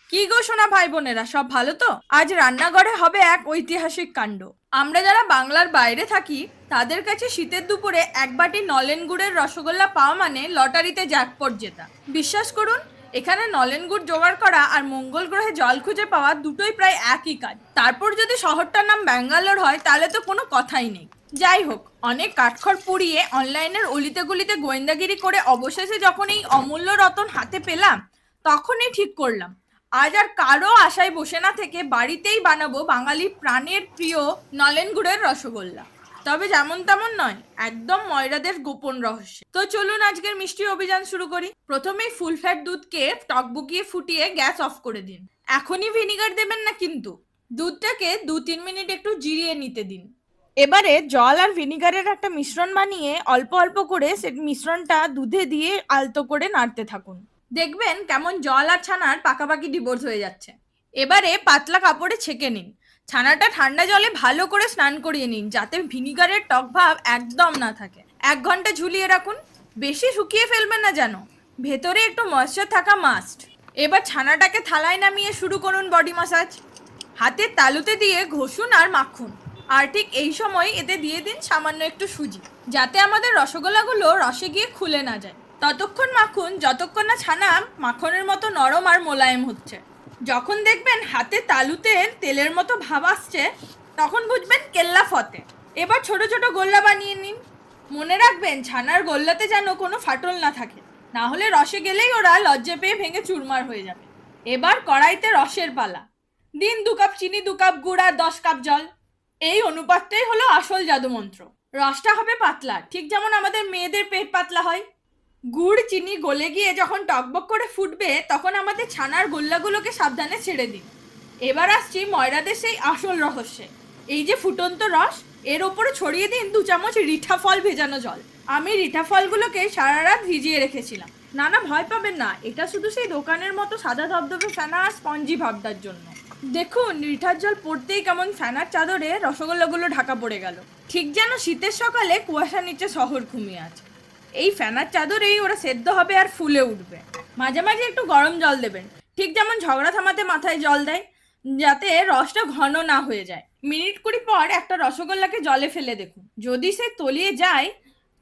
কি গো সোনা ভাই বোনেরা, সব ভালো তো? আজ রান্নাঘরে হবে এক ঐতিহাসিক কাণ্ড। আমরা যারা বাংলার বাইরে থাকি তাদের কাছে শীতের দুপুরে এক বাটি নলেন গুড়ের রসগোল্লা পাওয়া মানে লটারিতে জ্যাকপট জেতা। বিশ্বাস করুন, এখানে নলেন গুড় জোগাড় করা আর মঙ্গল গ্রহে জল খুঁজে পাওয়া দুটোই প্রায় একই কাজ। তারপর যদি শহরটার নাম ব্যাঙ্গালোর হয় তাহলে তো কোনো কথাই নেই। যাই হোক, অনেক কাঠখড় পুড়িয়ে অনলাইনের অলিতে গলিতে গোয়েন্দাগিরি করে অবশেষে যখন এই অমূল্য রতন হাতে পেলাম, তখনই ঠিক করলাম আজ আর কারো আশায় বসে না থেকে বাড়িতেই বানাবো বাঙালির প্রাণের প্রিয় নলেন গুড়ের রসগোল্লা। তবে যেমন তেমন নয়, একদম ময়রাদের গোপন রহস্য। তো চলুন আজকের মিষ্টি অভিযান শুরু করি। প্রথমেই ফুল ফ্যাট দুধকে টকবগিয়ে ফুটিয়ে গ্যাস অফ করে দিন। এখনই ভিনিগার দেবেন না কিন্তু, দুধটাকে 2-3 মিনিট একটু জিরিয়ে নিতে দিন। এবারে জল আর ভিনিগারের একটা মিশ্রণ বানিয়ে অল্প অল্প করে সে মিশ্রণটা দুধে দিয়ে আলতো করে নাড়তে থাকুন। দেখবেন কেমন জল আর ছানার পাকাপাকি ডিভোর্স হয়ে যাচ্ছে। এবারে পাতলা কাপড়ে ছেঁকে নিন। ছানাটা ঠান্ডা জলে ভালো করে স্নান করিয়ে নিন, যাতে ভিনিগারের টক ভাব একদম না থাকে। 1 ঘন্টা ঝুলিয়ে রাখুন, বেশি শুকিয়ে ফেলবেন না যেন, ভেতরে একটু ময়েশ্চার থাকা মাস্ট। এবার ছানাটাকে থালায় নামিয়ে শুরু করুন বডি মাসাজ। হাতের তালুতে দিয়ে ঘষুন আর মাখুন। আর ঠিক এই সময় এতে দিয়ে দিন সামান্য একটু সুজি, যাতে আমাদের রসগোল্লাগুলো রসে গিয়ে খুলে না যায়। ততক্ষণ মাখুন যতক্ষণ না ছানা মাখনের মতো নরম আর মোলায়েম হচ্ছে। যখন দেখবেন হাতে তালুতে তেলের মতো ভাব আসছে, তখন বুঝবেন কেল্লা ফতে। এবার ছোট ছোট গোল্লা বানিয়ে নিন। মনে রাখবেন ছানার গোল্লাতে যেন কোনো ফাটল না থাকে, না হলে রসে গেলেই ওরা লজ্জা পেয়ে ভেঙে চুরমার হয়ে যাবে। এবার কড়াইতে রসের পালা। দিন 2 কাপ চিনি, 2 কাপ গুড় আর 10 কাপ জল। এই অনুপাতটাই হলো আসল জাদুমন্ত্র। রসটা হবে পাতলা, ঠিক যেমন আমাদের মেয়েদের পেট পাতলা হয়। গুড় চিনি গলে গিয়ে যখন টকবক করে ফুটবে, তখন আমাদের ছানার গোল্লাগুলোকে সাবধানে ছেড়ে দিন। এবার আসছি ময়রাদের সেই আসল রহস্যে। এই যে ফুটন্ত রস, এর ওপরে ছড়িয়ে দিন 2 চামচ রিঠা ফল ভেজানো জল। আমি রিঠা ফলগুলোকে সারা রাত ভিজিয়ে রেখেছিলাম। না না, ভয় পাবেন না, এটা শুধু সেই দোকানের মতো সাদা ধবধবে ফেনা আর স্পঞ্জি ভাবটার জন্য। দেখুন, রিঠার জল পড়তেই কেমন ফ্যানার চাদরে রসগোল্লাগুলো ঢাকা পড়ে গেল, ঠিক যেন শীতের সকালে কুয়াশার নিচে শহর ঘুমিয়ে আছে। এই ফ্যানার চাদরেই ওরা সেদ্ধ হবে আর ফুলে উঠবে। মাঝে মাঝে একটু গরম জল দেবেন, ঠিক যেমন ঝগড়া থামাতে মাথায় জল দেয়, যাতে রসটা ঘন না হয়ে যায়। মিনিট 20 পর একটা রসগোল্লাকে জলে ফেলে দেখুন, যদি সে তলিয়ে যায়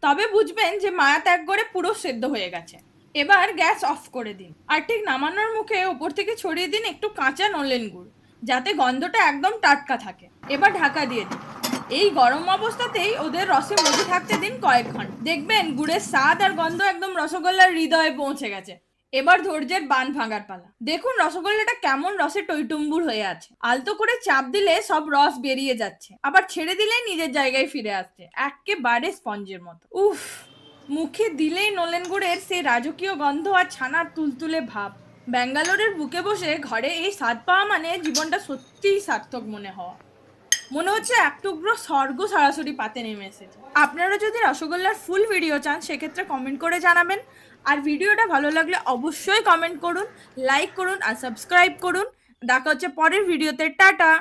তবে বুঝবেন যে মায়া ত্যাগ করে পুরো সেদ্ধ হয়ে গেছে। এবার গ্যাস অফ করে দিন, আর ঠিক নামানোর মুখে ওপর থেকে ছড়িয়ে দিন একটু কাঁচা নলেন গুড়, যাতে গন্ধটা একদম টাটকা থাকে। এবার ঢাকা দিয়ে দিন। এই গরম অবস্থাতেই ওদের রসে মজে থাকতে দিন কয়েক ঘন্টা। দেখবেন গুড়ের স্বাদ আর গন্ধ একদম রসগোল্লার হৃদয়ে পৌঁছে গেছে। এবার ধৈর্যের বান ভাঙার পালা। দেখুন রসগোল্লাটা কেমন রসে টইটুম্বুর হয়ে আছে। আলতো করে চাপ দিলে সব রস বেরিয়ে যাচ্ছে, আবার ছেড়ে দিলেই নিজের জায়গায় ফিরে আসছে, একেবারে স্পঞ্জের মতো। উফ, মুখে দিলেই নলেন গুড়ের সেই রাজকীয় গন্ধ আর ছানার তুলতুলে ভাব। ব্যাঙ্গালোরের বুকে বসে ঘরে এই স্বাদ পাওয়া মানে জীবনটা সত্যিই সার্থক মনে হওয়া। মনে হচ্ছে এক টুকরো স্বর্গ সরাসরি পাতে নেমে এসেছে। আপনারা যদি রসগোল্লার ফুল ভিডিও চান, সেক্ষেত্রে কমেন্ট করে জানাবেন। আর ভিডিওটা ভালো লাগলে অবশ্যই কমেন্ট করুন, লাইক করুন আর সাবস্ক্রাইব করুন। দেখা হচ্ছে পরের ভিডিওতে। টাটা।